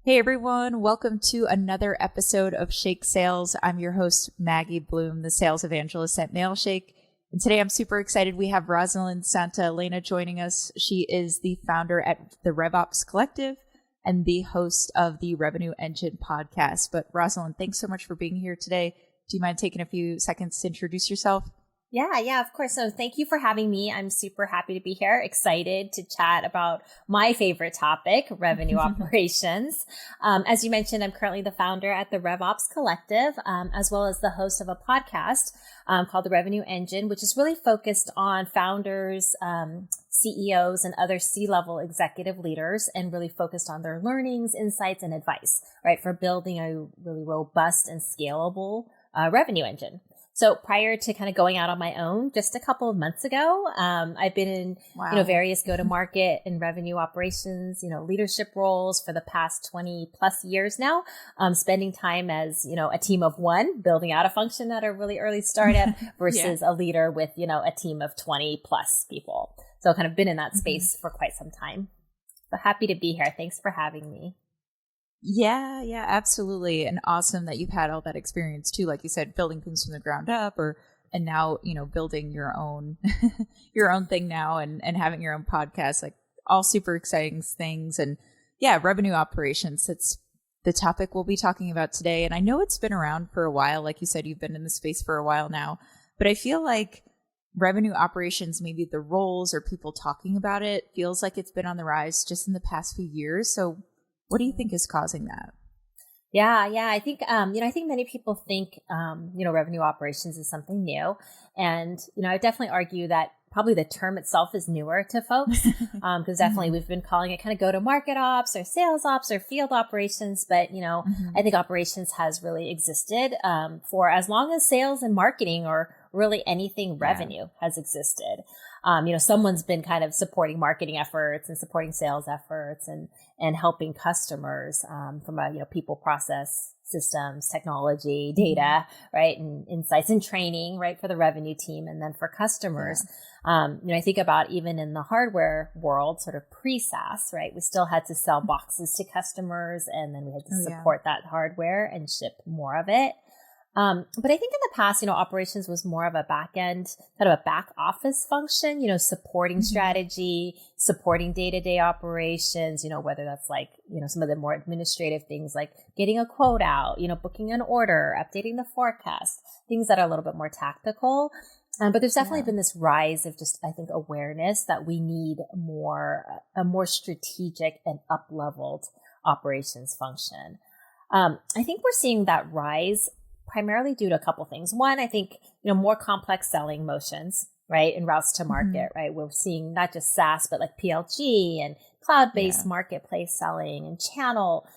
Hey everyone, welcome to another episode of Shake Sales. I'm your host, Maggie Blume, the sales evangelist at Mailshake. And today I'm super excited. We have Rosalyn Santa Elena joining us. She is the founder at the RevOps Collective and the host of the Revenue Engine podcast. But Rosalyn, thanks so much for being here today. Do you mind taking a few seconds to introduce yourself? Yeah, of course. So thank you for having me. I'm super happy to be here, excited to chat about my favorite topic, revenue operations. As you mentioned, I'm currently the founder at the RevOps Collective, as well as the host of a podcast called the Revenue Engine, which is really focused on founders, CEOs, and other C-level executive leaders, and really focused on their learnings, insights, and advice, right, for building a really robust and scalable revenue engine. So prior to kind of going out on my own, just a couple of months ago, I've been in, various go-to-market and revenue operations, leadership roles for the past 20 plus years now, spending time as, a team of one, building out a function at a really early startup versus a leader with, a team of 20 plus people. So kind of been in that space for quite some time. So happy to be here. Thanks for having me. Yeah, absolutely. And awesome that you've had all that experience too. Like you said, building things from the ground up and now, building your own, your own thing now and having your own podcast, like all super exciting things. And yeah, revenue operations, that's the topic we'll be talking about today. And I know it's been around for a while. Like you said, you've been in the space for a while now, but I feel like revenue operations, maybe the roles or people talking about it, feels like it's been on the rise just in the past few years. So what do you think is causing that? Yeah. I think, I think many people think, revenue operations is something new. And, I would definitely argue that probably the term itself is newer to folks. Because definitely we've been calling it kind of go-to-market ops or sales ops or field operations. But, I think operations has really existed, for as long as sales and marketing or really anything revenue has existed. Someone's been kind of supporting marketing efforts and supporting sales efforts and helping customers, from a, people, process, systems, technology, data, right? And insights and training, right? For the revenue team. And then for customers, I think about even in the hardware world, sort of pre-SaaS, right? We still had to sell boxes to customers and then we had to support that hardware and ship more of it. But I think in the past, operations was more of a back end, kind of a back office function, supporting strategy, supporting day-to-day operations, whether that's like, some of the more administrative things like getting a quote out, booking an order, updating the forecast, things that are a little bit more tactical. But there's definitely been this rise of just, I think, awareness that we need a more strategic and up-leveled operations function. I think we're seeing that rise primarily due to a couple things. One, I think, more complex selling motions, right? And routes to market, right? We're seeing not just SaaS, but like PLG and cloud-based marketplace selling and channel,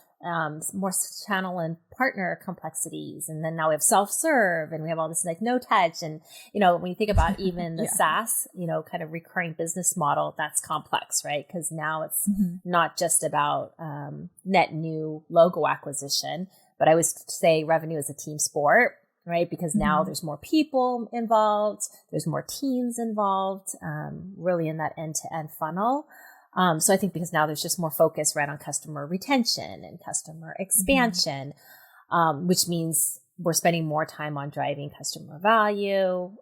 more channel and partner complexities. And then now we have self-serve and we have all this like no touch. And, when you think about even the SaaS, kind of recurring business model, that's complex, right? Because now it's not just about net new logo acquisition, but I always say revenue is a team sport, right? Because now there's more people involved, there's more teams involved, really in that end-to-end funnel. So I think because now there's just more focus right on customer retention and customer expansion, which means we're spending more time on driving customer value,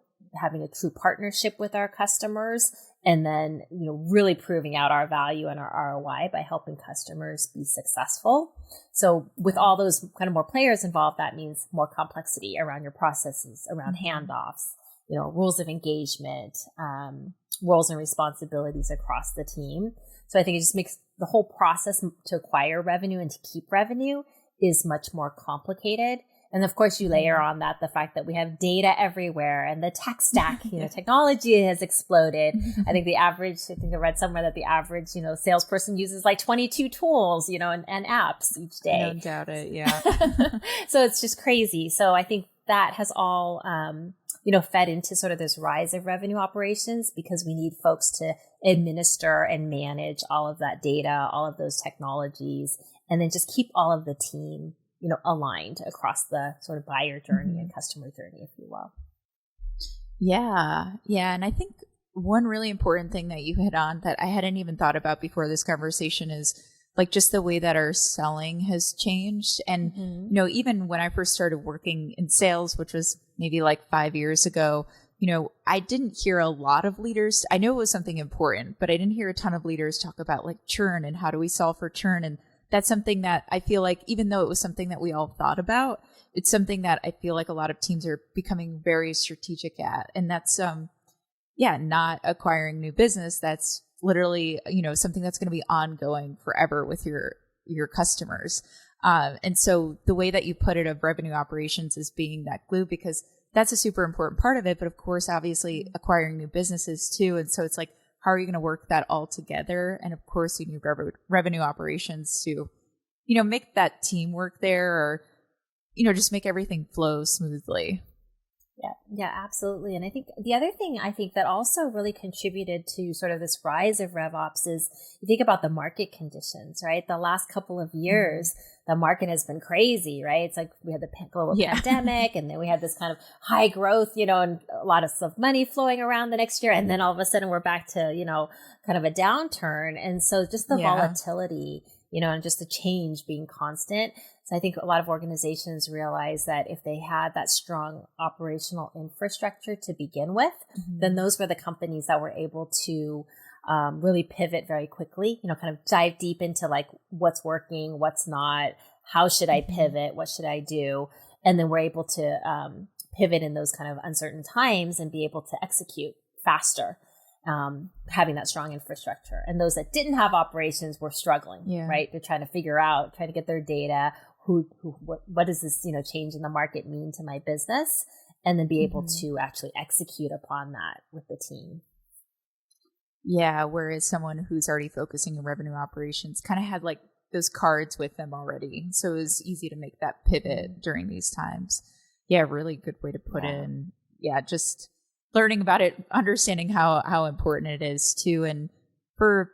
having a true partnership with our customers, and then, really proving out our value and our ROI by helping customers be successful. So with all those kind of more players involved, that means more complexity around your processes, around handoffs, rules of engagement, roles and responsibilities across the team. So I think it just makes the whole process to acquire revenue and to keep revenue is much more complicated. And of course, you layer on that the fact that we have data everywhere and the tech stack, technology has exploded. I think I read somewhere that the average, salesperson uses like 22 tools, and apps each day. I don't doubt it. Yeah. So it's just crazy. So I think that has all, fed into sort of this rise of revenue operations because we need folks to administer and manage all of that data, all of those technologies, and then just keep all of the team aligned across the sort of buyer journey and customer journey, if you will. Yeah. And I think one really important thing that you hit on that I hadn't even thought about before this conversation is like just the way that our selling has changed. And, even when I first started working in sales, which was maybe like 5 years ago, I didn't hear a lot of leaders. I know it was something important, but I didn't hear a ton of leaders talk about like churn and how do we solve for churn. And that's something that I feel like, even though it was something that we all thought about, it's something that I feel like a lot of teams are becoming very strategic at. And that's, not acquiring new business. That's literally, something that's going to be ongoing forever with your customers. And so the way that you put it of revenue operations is being that glue, because that's a super important part of it. But of course, obviously acquiring new businesses too. And so it's like, how are you going to work that all together? And of course, you need revenue operations to, make that teamwork there, or, just make everything flow smoothly. Yeah, absolutely. And I think the other thing that also really contributed to sort of this rise of RevOps is you think about the market conditions, right? The last couple of years, the market has been crazy, right? It's like we had the global pandemic, and then we had this kind of high growth, and a lot of money flowing around the next year. And then all of a sudden we're back to, kind of a downturn. And so just the volatility, and just the change being constant. So I think a lot of organizations realize that if they had that strong operational infrastructure to begin with, then those were the companies that were able to really pivot very quickly, kind of dive deep into like what's working, what's not, how should I pivot, what should I do? And then we're able to pivot in those kind of uncertain times and be able to execute faster. Having that strong infrastructure. And those that didn't have operations were struggling, right? They're trying to get their data. What does this, change in the market mean to my business? And then be able to actually execute upon that with the team. Yeah. Whereas someone who's already focusing on revenue operations kind of had like those cards with them already. So it was easy to make that pivot during these times. Yeah. Really good way to put it. And just learning about it, understanding how important it is too. And for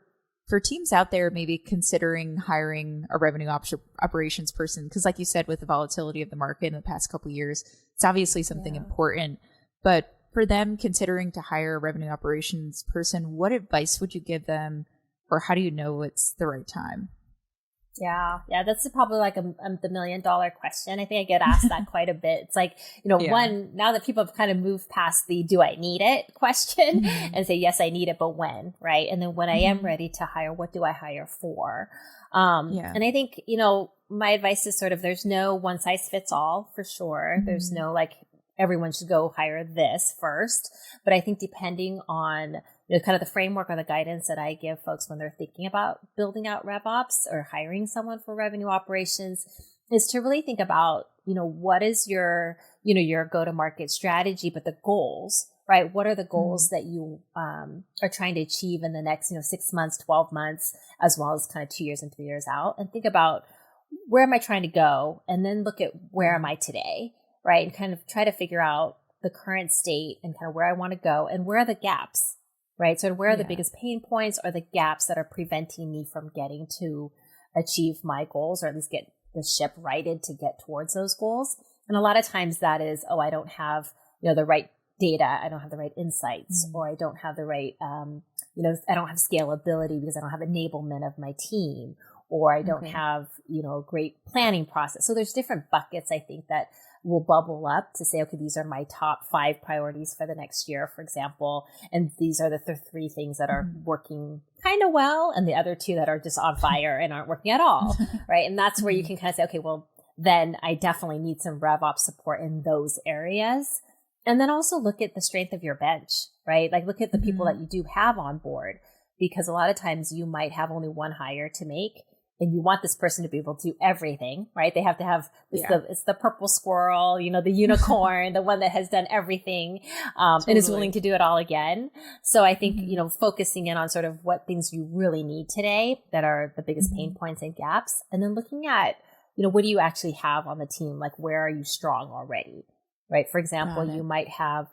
teams out there, maybe considering hiring a revenue operations person, because like you said, with the volatility of the market in the past couple of years, it's obviously something important. But for them considering to hire a revenue operations person, what advice would you give them, or how do you know it's the right time? Yeah, that's probably like the $1 million question. I think I get asked that quite a bit. It's like, one, now that people have kind of moved past the do I need it question and say, yes, I need it, but when, right? And then when I am ready to hire, what do I hire for? And I think, my advice is sort of there's no one size fits all for sure. There's no like everyone should go hire this first. But I think depending on kind of the framework or the guidance that I give folks when they're thinking about building out RevOps or hiring someone for revenue operations is to really think about, what is your go-to-market strategy, but the goals, right? What are the goals that you are trying to achieve in the next, 6 months, 12 months, as well as kind of 2 years and 3 years out, and think about where am I trying to go? And then look at where am I today, right? And kind of try to figure out the current state and kind of where I want to go and where are the gaps, right? So where are the biggest pain points or the gaps that are preventing me from getting to achieve my goals, or at least get the ship righted to get towards those goals? And a lot of times that is, I don't have, the right data. I don't have the right insights, or I don't have the right, I don't have scalability because I don't have enablement of my team, or I don't have, a great planning process. So there's different buckets, I think, that will bubble up to say, okay, these are my top 5 priorities for the next year, for example. And these are the 3 things that are working kind of well, and the other 2 that are just on fire and aren't working at all, right? And that's where you can kind of say, okay, well, then I definitely need some RevOps support in those areas. And then also look at the strength of your bench, right? Like look at the people that you do have on board, because a lot of times you might have only one hire to make, and you want this person to be able to do everything, right? They have to have, it's the purple squirrel, the unicorn, the one that has done everything, and is willing to do it all again. So I think, focusing in on sort of what things you really need today that are the biggest pain points and gaps. And then looking at, what do you actually have on the team? Like, where are you strong already, right? For example, you might have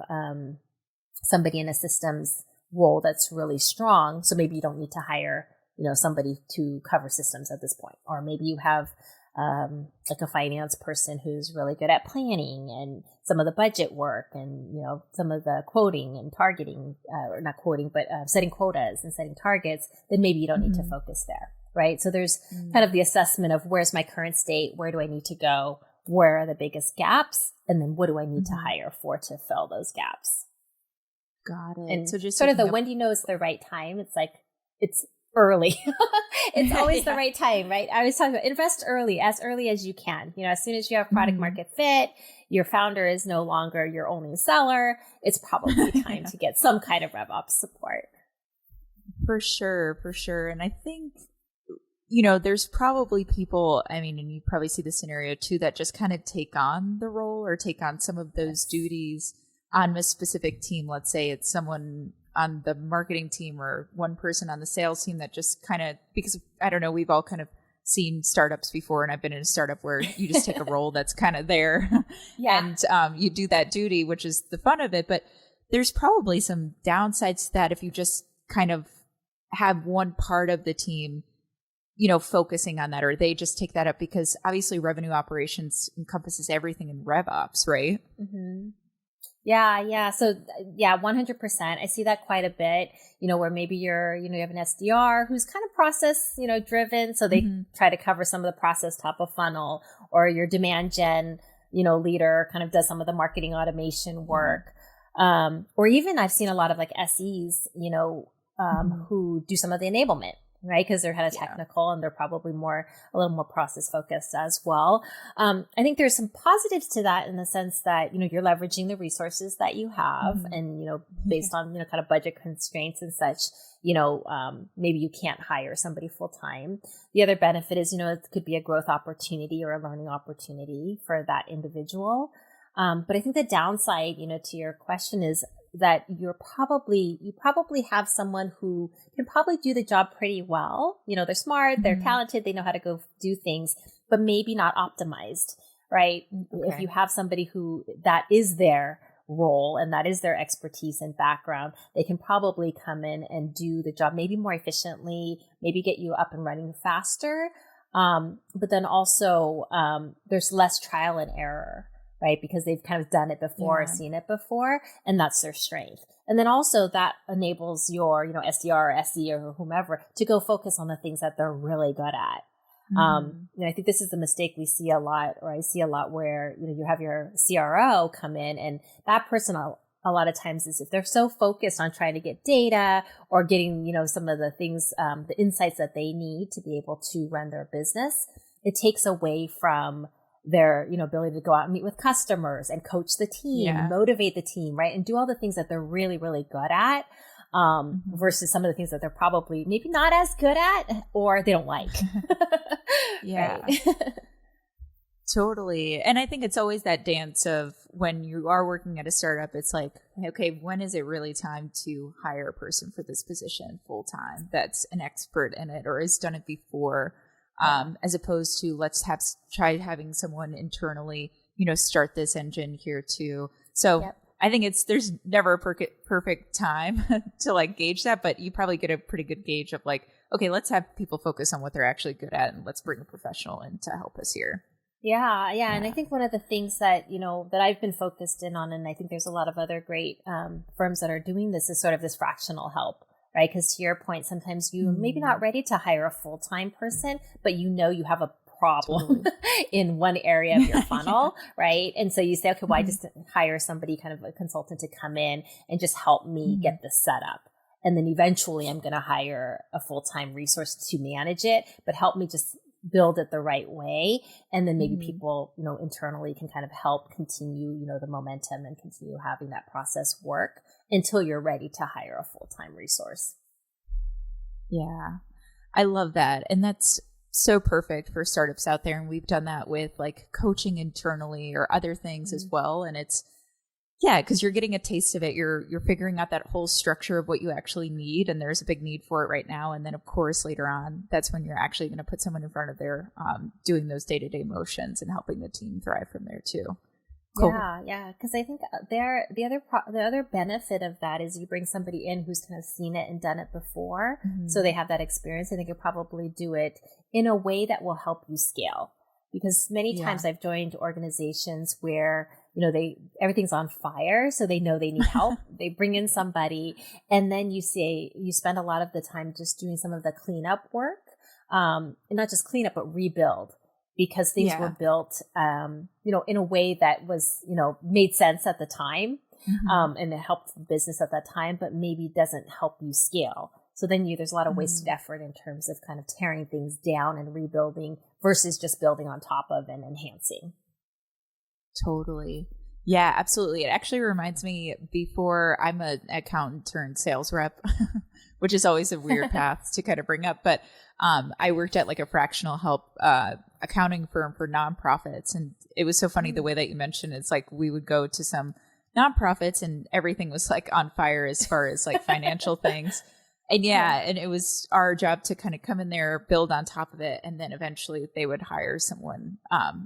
somebody in a systems role that's really strong. So maybe you don't need to hire somebody to cover systems at this point. Or maybe you have like a finance person who's really good at planning and some of the budget work and, some of the quoting and targeting, or not quoting, but setting quotas and setting targets, then maybe you don't need to focus there, right? So there's kind of the assessment of where's my current state? Where do I need to go? Where are the biggest gaps? And then what do I need to hire for to fill those gaps? Got it. And so just sort of the when do you know is the right time? It's like, it's early. It's always the right time, right? I was talking about invest early as you can. As soon as you have product market fit, your founder is no longer your only seller. It's probably time to get some kind of RevOps support. For sure. And I think, there's probably people, and you probably see the scenario too, that just kind of take on the role or take on some of those duties on a specific team. Let's say it's someone on the marketing team or one person on the sales team that just kind of, because I don't know, we've all kind of seen startups before, and I've been in a startup where you just take a role that's kind of there and you do that duty, which is the fun of it. But there's probably some downsides to that if you just kind of have one part of the team, focusing on that, or they just take that up, because obviously revenue operations encompasses everything in RevOps, right? Mm-hmm. Yeah. So 100%. I see that quite a bit, where maybe you have an SDR who's kind of process, driven. So they try to cover some of the process top of funnel, or your demand gen, leader kind of does some of the marketing automation work. Or even I've seen a lot of like SEs, who do some of the enablement, right? Because they're kind of technical and they're probably a little more process focused as well. I think there's some positives to that in the sense that, you're leveraging the resources that you have and, based on, kind of budget constraints and such, maybe you can't hire somebody full time. The other benefit is, it could be a growth opportunity or a learning opportunity for that individual. But I think the downside, to your question is that you probably have someone who can probably do the job pretty well. They're smart, they're talented, they know how to go do things, but maybe not optimized, right? Okay. If you have somebody who that is their role and that is their expertise and background, they can probably come in and do the job maybe more efficiently, maybe get you up and running faster. But then also there's less trial and error, right? Because they've kind of done it before, seen it before, and that's their strength. And then also that enables your, SDR or SE or whomever to go focus on the things that they're really good at. I think this is the mistake we see a lot, or I see a lot, where, you have your CRO come in, and that person a lot of times is, if they're so focused on trying to get data or getting, some of the things, the insights that they need to be able to run their business, it takes away from their, ability to go out and meet with customers and coach the team, motivate the team, right? And do all the things that they're really, really good at, versus some of the things that they're probably maybe not as good at or they don't like. Totally. And I think it's always that dance of when you are working at a startup, it's like, okay, when is it really time to hire a person for this position full time that's an expert in it or has done it before? As opposed to try having someone internally, start this engine here too. So I think there's never a perfect time to like gauge that, but you probably get a pretty good gauge of like, okay, let's have people focus on what they're actually good at and let's bring a professional in to help us here. Yeah. And I think one of the things that, that I've been focused in on, and I think there's a lot of other great firms that are doing this, is sort of this fractional help. Right? Because to your point, sometimes you maybe not ready to hire a full-time person, but you have a problem in one area of your funnel, right? And so you say, okay, well, I just hire somebody, kind of a consultant, to come in and just help me get this set up. And then eventually I'm going to hire a full-time resource to manage it, but help me just build it the right way. And then maybe people, internally can kind of help continue, the momentum and continue having that process work until you're ready to hire a full-time resource. Yeah, I love that. And that's so perfect for startups out there. And we've done that with like coaching internally or other things as well. And it's, because you're getting a taste of it. You're figuring out that whole structure of what you actually need. And there's a big need for it right now. And then of course, later on, that's when you're actually going to put someone in front of their, doing those day-to-day motions and helping the team thrive from there too. Cool. Yeah. Because I think the other benefit of that is you bring somebody in who's kind of seen it and done it before, so they have that experience, and they could probably do it in a way that will help you scale. because many times I've joined organizations where, everything's on fire. So they know they need help. They bring in somebody, and then you spend a lot of the time just doing some of the cleanup work. And not just cleanup, but rebuild, because things were built, in a way that was, made sense at the time. And it helped the business at that time, but maybe doesn't help you scale. So then there's a lot of wasted effort in terms of kind of tearing things down and rebuilding versus just building on top of and enhancing. Totally. Yeah, absolutely. It actually reminds me, before, I'm an accountant turned sales rep, which is always a weird path to kind of bring up. But I worked at like a fractional help accounting firm for nonprofits. And it was so funny the way that you mentioned it's like we would go to some nonprofits and everything was like on fire as far as like financial things. And and it was our job to kind of come in there, build on top of it. And then eventually they would hire someone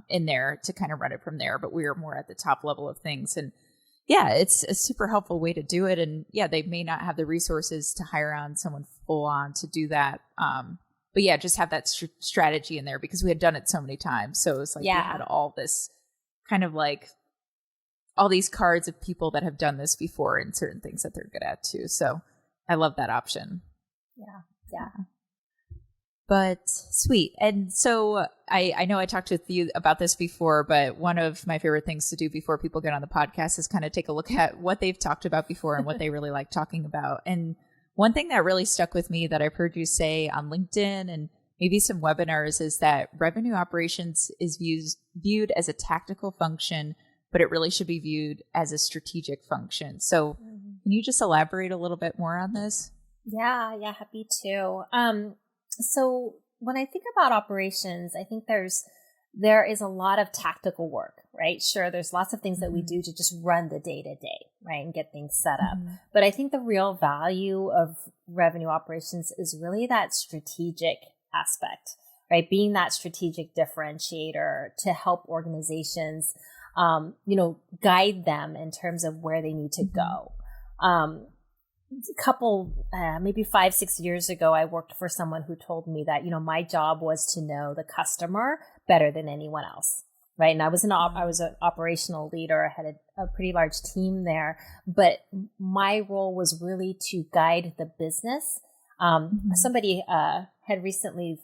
in there to kind of run it from there. But we were more at the top level of things. And it's a super helpful way to do it. And they may not have the resources to hire on someone full on to do that. But just have that strategy in there, because we had done it so many times. So it was like we had all this kind of like all these cards of people that have done this before and certain things that they're good at too. So I love that option. Yeah. But sweet. And so I know I talked with you about this before, but one of my favorite things to do before people get on the podcast is kind of take a look at what they've talked about before and what they really like talking about. And one thing that really stuck with me that I've heard you say on LinkedIn and maybe some webinars is that revenue operations is viewed as a tactical function, but it really should be viewed as a strategic function. So can you just elaborate a little bit more on this? Yeah, happy to. So when I think about operations, I think there is a lot of tactical work, right? Sure, there's lots of things that we do to just run the day to day, right, and get things set up. But I think the real value of revenue operations is really that strategic aspect, right? Being that strategic differentiator to help organizations, guide them in terms of where they need to go. Maybe 5-6 years ago, I worked for someone who told me that, my job was to know the customer better than anyone else. Right. And I was an operational leader. I had a pretty large team there, but my role was really to guide the business. Somebody, had recently,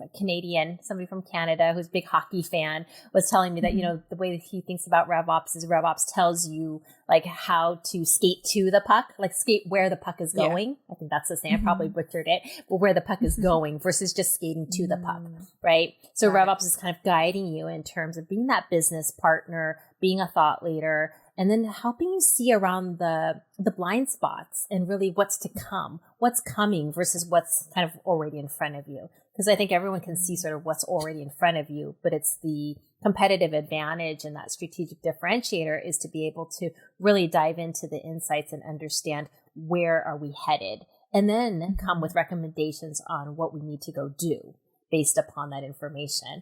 somebody from Canada who's a big hockey fan, was telling me that, the way that he thinks about RevOps is RevOps tells you like how to skate to the puck, like skate where the puck is going. I think that's the same. I probably butchered it, but where the puck is going versus just skating to the puck. Right. So RevOps is kind of guiding you in terms of being that business partner, being a thought leader, and then helping you see around the blind spots and really what's to come, what's coming versus what's kind of already in front of you. Because I think everyone can see sort of what's already in front of you, but it's the competitive advantage and that strategic differentiator is to be able to really dive into the insights and understand where are we headed, and then come with recommendations on what we need to go do based upon that information.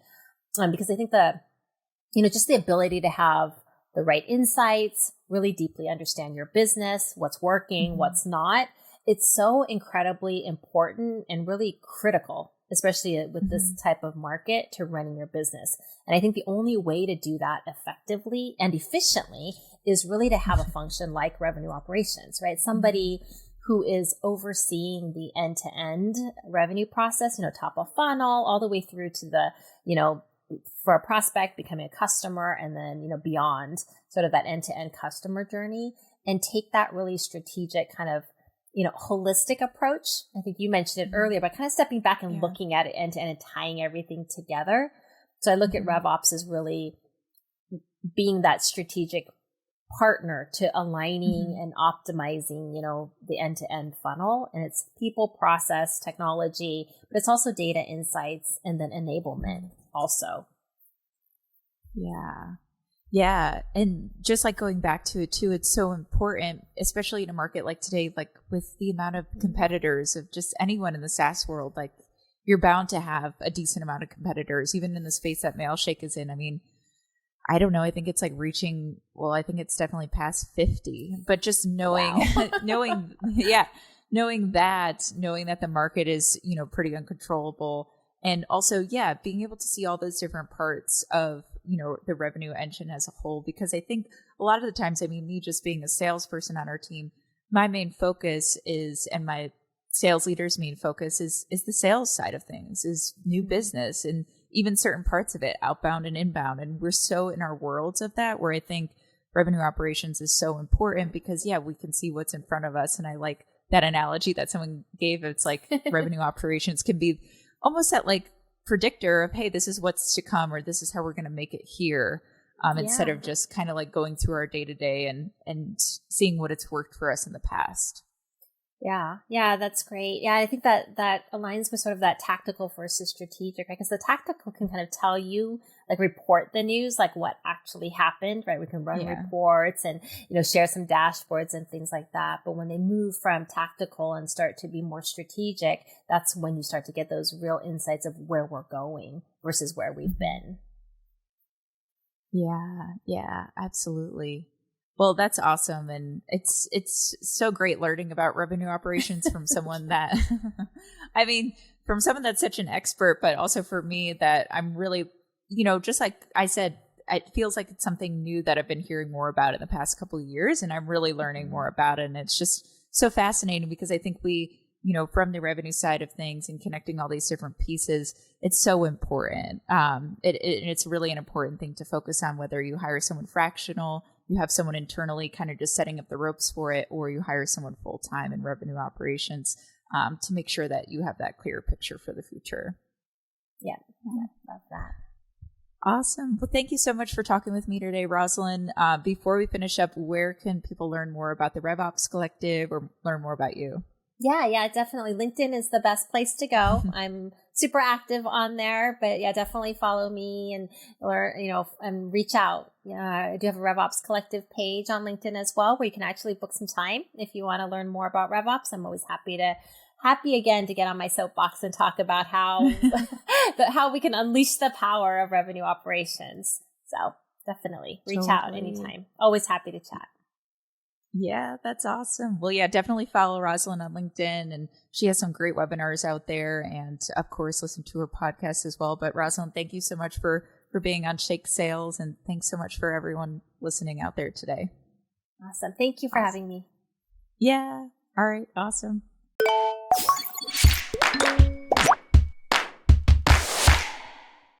Because I think just the ability to have the right insights, really deeply understand your business, what's working, what's not. It's so incredibly important and really critical, especially with this type of market, to running your business. And I think the only way to do that effectively and efficiently is really to have a function like revenue operations, right? Somebody who is overseeing the end-to-end revenue process, top of funnel, all the way through to the, for a prospect becoming a customer, and then, beyond sort of that end-to-end customer journey, and take that really strategic kind of, holistic approach. I think you mentioned it earlier, but kind of stepping back and looking at it end-to-end and tying everything together. So I look at RevOps as really being that strategic partner to aligning and optimizing, the end-to-end funnel. And it's people, process, technology, but it's also data insights and then enablement also. Yeah. And just like going back to it too, it's so important, especially in a market like today, like with the amount of competitors of just anyone in the SaaS world, like you're bound to have a decent amount of competitors, even in the space that Mailshake is in. I mean, I don't know. I think it's like I think it's definitely past 50, but just knowing, knowing that the market is, pretty uncontrollable, And also, yeah, being able to see all those different parts of, the revenue engine as a whole, because I think a lot of the times, I mean, me just being a salesperson on our team, my main focus is, and my sales leader's main focus is the sales side of things, is new business, and even certain parts of it, outbound and inbound. And we're so in our worlds of that, where I think revenue operations is so important because, yeah, we can see what's in front of us. And I like that analogy that someone gave. It's like revenue operations can be almost that like predictor of, hey, this is what's to come, or this is how we're going to make it here. Instead of just kind of like going through our day to day and seeing what it's worked for us in the past. Yeah. Yeah, that's great. Yeah, I think that aligns with sort of that tactical versus strategic, right? Because the tactical can kind of tell you, like report the news, like what actually happened, right? We can run reports and, share some dashboards and things like that. But when they move from tactical and start to be more strategic, that's when you start to get those real insights of where we're going versus where we've been. Yeah, absolutely. Well, that's awesome. And it's so great learning about revenue operations from someone that, I mean, from someone that's such an expert, but also for me that I'm really, just like I said, it feels like it's something new that I've been hearing more about in the past couple of years, and I'm really learning more about it. And it's just so fascinating because I think we, from the revenue side of things and connecting all these different pieces, it's so important. It's really an important thing to focus on, whether you hire someone fractional, you have someone internally kind of just setting up the ropes for it, or you hire someone full time in revenue operations, to make sure that you have that clear picture for the future. Yeah, love that. Awesome. Well, thank you so much for talking with me today, Rosalyn. Before we finish up, where can people learn more about the RevOps Collective or learn more about you? Yeah, definitely. LinkedIn is the best place to go. I'm super active on there, but yeah, definitely follow me and reach out. Yeah, I do have a RevOps Collective page on LinkedIn as well, where you can actually book some time if you want to learn more about RevOps. I'm always happy again to get on my soapbox and talk about how how we can unleash the power of revenue operations. So definitely reach out anytime. Always happy to chat. Yeah, that's awesome. Well, yeah, definitely follow Rosalyn on LinkedIn, and she has some great webinars out there, and of course, listen to her podcast as well. But Rosalyn, thank you so much for being on Shake Sales, and thanks so much for everyone listening out there today. Awesome. Thank you for having me. Yeah. All right. Awesome.